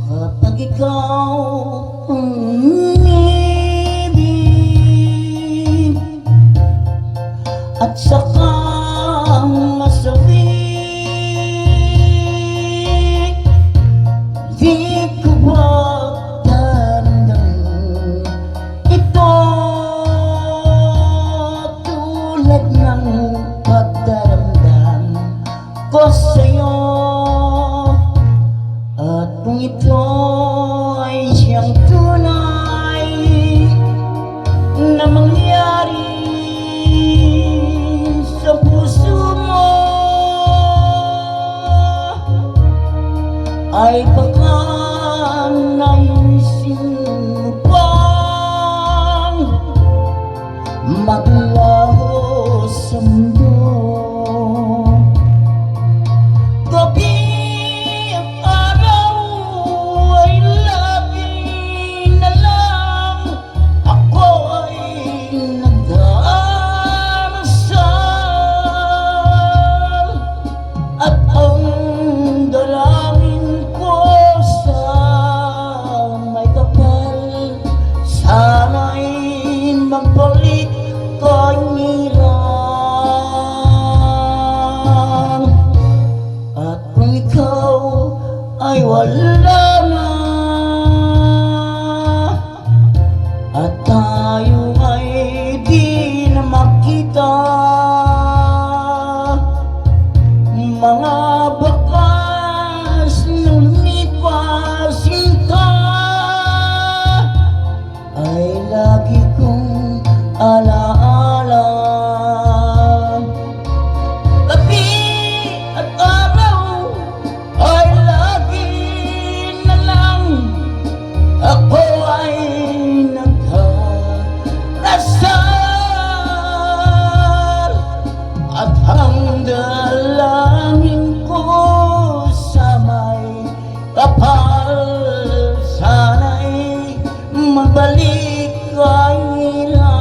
Kapag ikaw umibig at saka masabi, di ko ba daramdam ito tulad ng pagdaramdam ko sa'yo? At kung ito ay siyang tunay na mangyari sa puso mo, ay baka naisin mo pang maglaho sa mundo. Gabi at araw ay lagi na lang ako ay nagdarasal, at ang dalangin ko sa may kapal, sana'y magbalik kanirang. At kung ikaw ay wala na at tayo ay di na makita, mga bakas ng lumipas sinta ay lagi kong alaala. Gabi at araw ay lagi na lang ako ay nagdarasal, at ang dalangin ko sa may kapal, sana'y magbalik kanirang.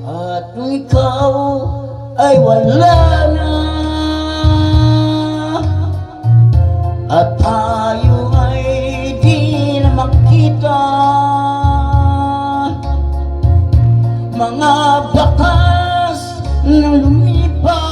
At kung ikaw ay wala na at tayo ay di na makita, mga bakas na lumipas